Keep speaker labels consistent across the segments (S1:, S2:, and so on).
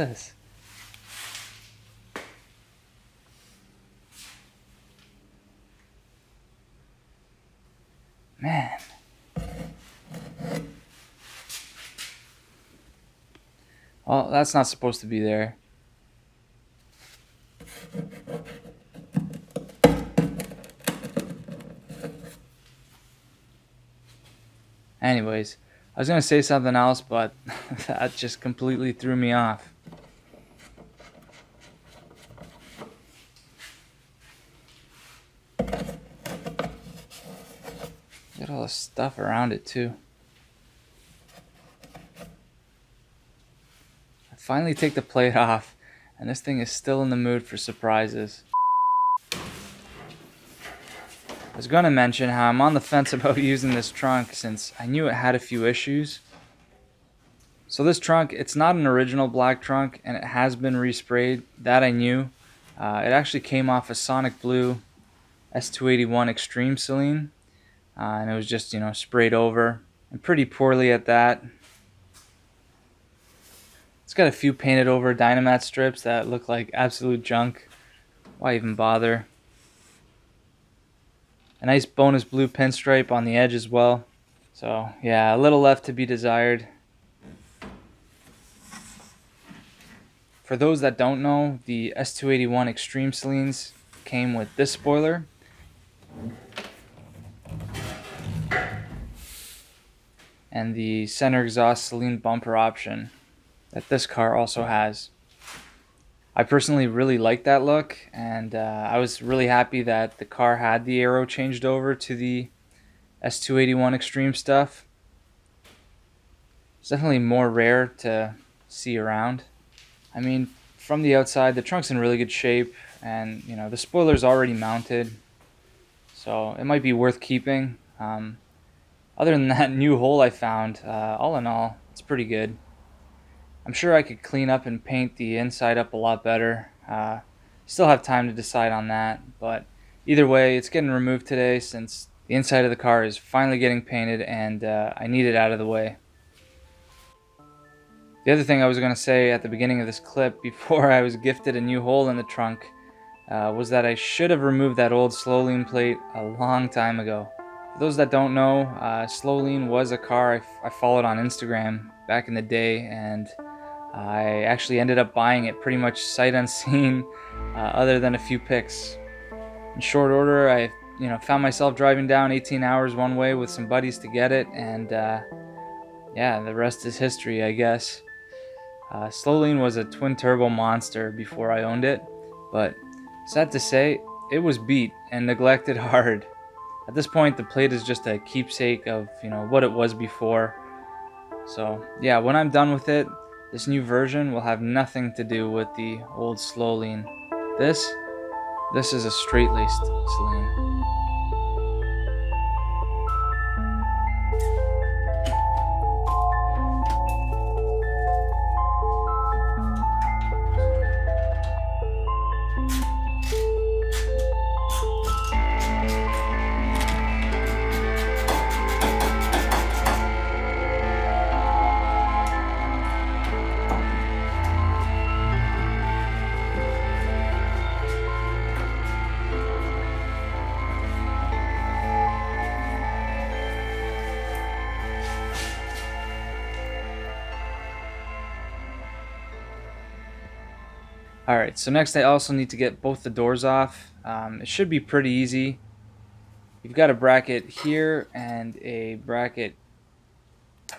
S1: this? Man. Well, that's not supposed to be there. Anyways, I was going to say something else, but that just completely threw me off. Get all the stuff around it too. I finally take the plate off, and this thing is still in the mood for surprises. I was going to mention how I'm on the fence about using this trunk since I knew it had a few issues. So this trunk, it's not an original black trunk, and it has been resprayed. That I knew. It actually came off a Sonic Blue S281 Extreme Saleen, and it was just, sprayed over, and pretty poorly at that. It's got a few painted over Dynamat strips that look like absolute junk. Why even bother? A nice bonus blue pinstripe on the edge as well. So yeah, a little left to be desired. For those that don't know, the S281 Extreme Saleens came with this spoiler. And the center exhaust Saleen bumper option that this car also has. I personally really like that look, and I was really happy that the car had the aero changed over to the S281 Extreme stuff. It's definitely more rare to see around. I mean, from the outside, the trunk's in really good shape, and the spoiler's already mounted, so it might be worth keeping. Other than that new hole I found, all in all, it's pretty good. I'm sure I could clean up and paint the inside up a lot better. Still have time to decide on that, but either way, it's getting removed today since the inside of the car is finally getting painted, and I need it out of the way. The other thing I was going to say at the beginning of this clip, before I was gifted a new hole in the trunk, was that I should have removed that old Saleen plate a long time ago. For those that don't know, Saleen was a car I followed on Instagram back in the day, and I actually ended up buying it pretty much sight unseen, other than a few pics. In short order, I found myself driving down 18 hours one way with some buddies to get it, and yeah, the rest is history, I guess. Saleen was a twin turbo monster before I owned it, but sad to say, it was beat and neglected hard. At this point, the plate is just a keepsake of what it was before. So yeah, when I'm done with it, this new version will have nothing to do with the old Saleen. This is a straight-laced Saleen. Alright, so next I also need to get both the doors off. It should be pretty easy. You've got a bracket here and a bracket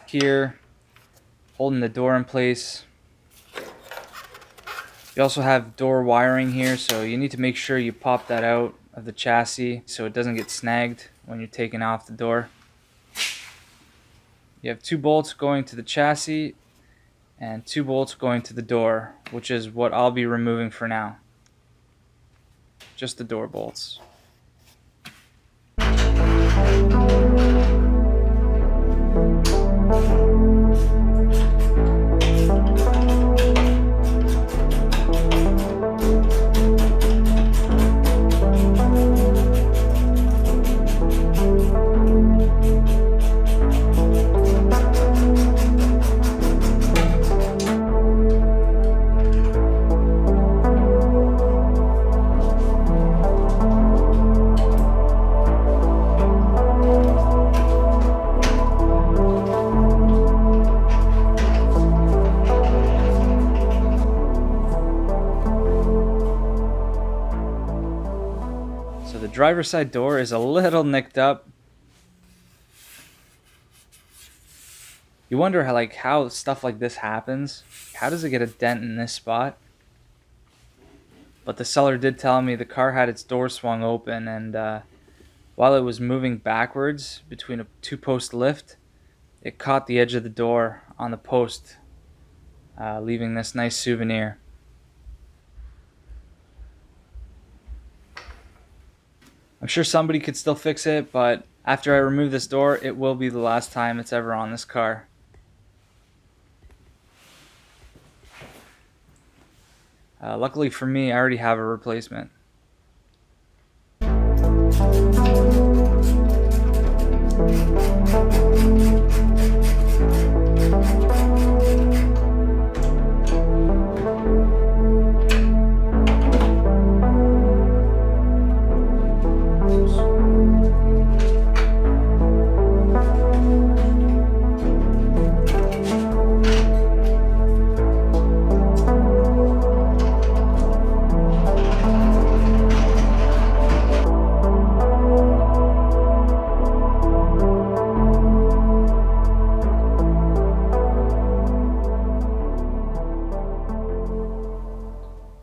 S1: here holding the door in place. You also have door wiring here, so you need to make sure you pop that out of the chassis so it doesn't get snagged when you're taking off the door. You have 2 bolts going to the chassis and 2 bolts going to the door, which is what I'll be removing for now. Just the door bolts. driver's side door is a little nicked up. You wonder how stuff like this happens. How does it get a dent in this spot? But the seller did tell me the car had its door swung open, and while it was moving backwards between a two-post lift, it caught the edge of the door on the post, leaving this nice souvenir. I'm sure somebody could still fix it, but after I remove this door, it will be the last time it's ever on this car. Luckily for me, I already have a replacement.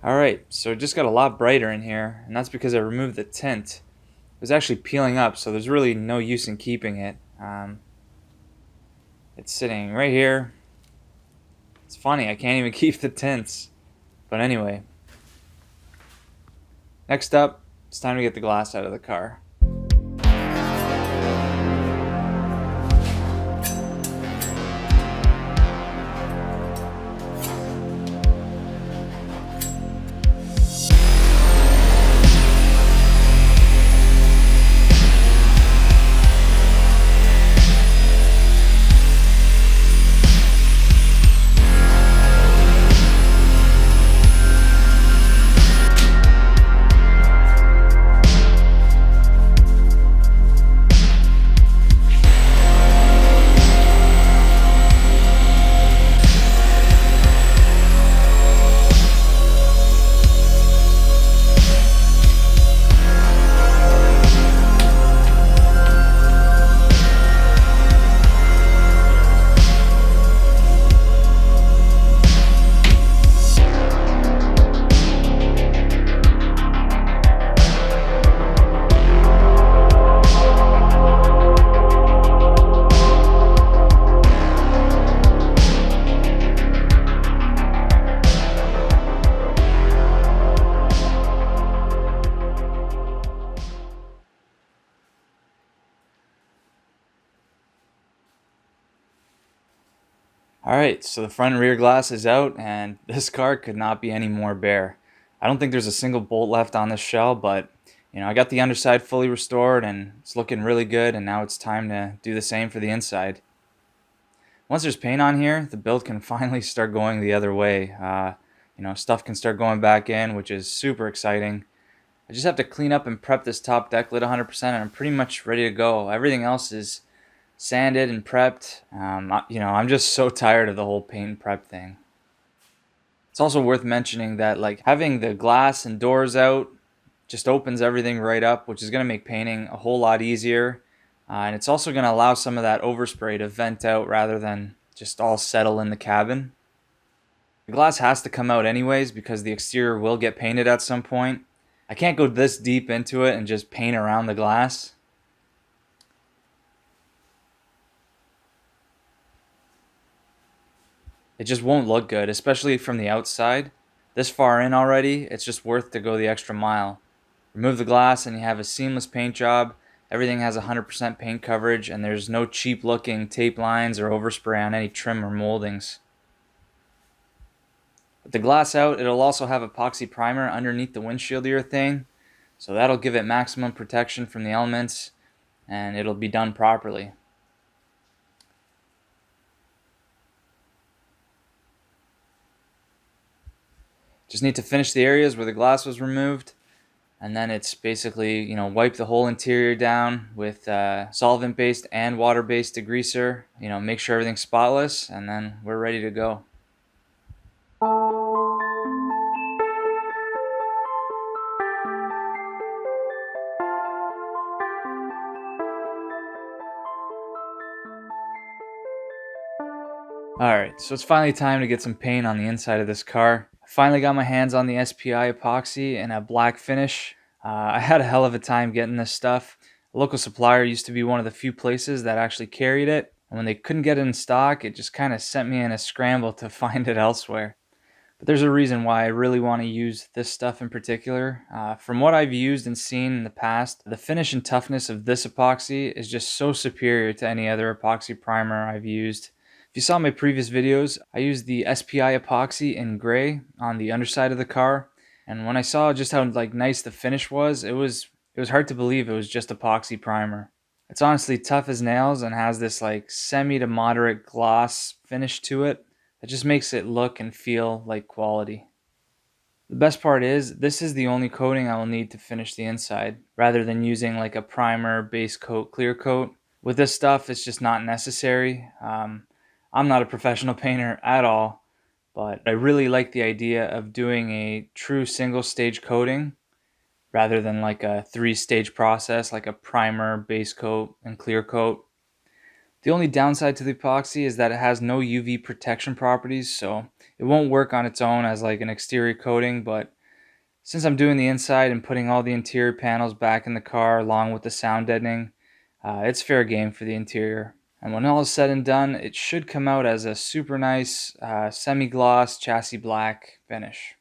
S1: Alright, so it just got a lot brighter in here, and that's because I removed the tint. It was actually peeling up, so there's really no use in keeping it. It's sitting right here. It's funny, I can't even keep the tints. But anyway. Next up, it's time to get the glass out of the car. Alright, so the front and rear glass is out, and this car could not be any more bare. I don't think there's a single bolt left on this shell, but I got the underside fully restored and it's looking really good, and now it's time to do the same for the inside. Once there's paint on here, the build can finally start going the other way. Stuff can start going back in, which is super exciting. I just have to clean up and prep this top deck lid 100%, and I'm pretty much ready to go. Everything else is sanded and prepped. I'm just so tired of the whole paint and prep thing. It's also worth mentioning that having the glass and doors out just opens everything right up, which is going to make painting a whole lot easier. And it's also going to allow some of that overspray to vent out rather than just all settle in the cabin. The glass has to come out anyways because the exterior will get painted at some point. I can't go this deep into it and just paint around the glass. It just won't look good, especially from the outside. This far in already, it's just worth to go the extra mile. Remove the glass and you have a seamless paint job. Everything has 100% paint coverage, and there's no cheap looking tape lines or overspray on any trim or moldings. With the glass out, it'll also have epoxy primer underneath the windshield urethane, so that'll give it maximum protection from the elements, and it'll be done properly. Just need to finish the areas where the glass was removed, and then it's basically, wipe the whole interior down with solvent-based and water-based degreaser, make sure everything's spotless, and then we're ready to go. Alright, so it's finally time to get some paint on the inside of this car. I finally got my hands on the SPI epoxy in a black finish. I had a hell of a time getting this stuff. A local supplier used to be one of the few places that actually carried it, and when they couldn't get it in stock, it just kind of sent me in a scramble to find it elsewhere. But there's a reason why I really want to use this stuff in particular. From what I've used and seen in the past, the finish and toughness of this epoxy is just so superior to any other epoxy primer I've used. If you saw my previous videos, I used the SPI epoxy in gray on the underside of the car, and when I saw just how nice the finish was, it was hard to believe it was just epoxy primer. It's honestly tough as nails and has this semi to moderate gloss finish to it that just makes it look and feel like quality. The best part is, this is the only coating I will need to finish the inside, rather than using a primer, base coat, clear coat. With this stuff, it's just not necessary. I'm not a professional painter at all, but I really like the idea of doing a true single stage coating rather than a 3-stage process like a primer, base coat, and clear coat. The only downside to the epoxy is that it has no UV protection properties, so it won't work on its own as an exterior coating, but since I'm doing the inside and putting all the interior panels back in the car along with the sound deadening, it's fair game for the interior. And when all is said and done, it should come out as a super nice semi-gloss chassis black finish.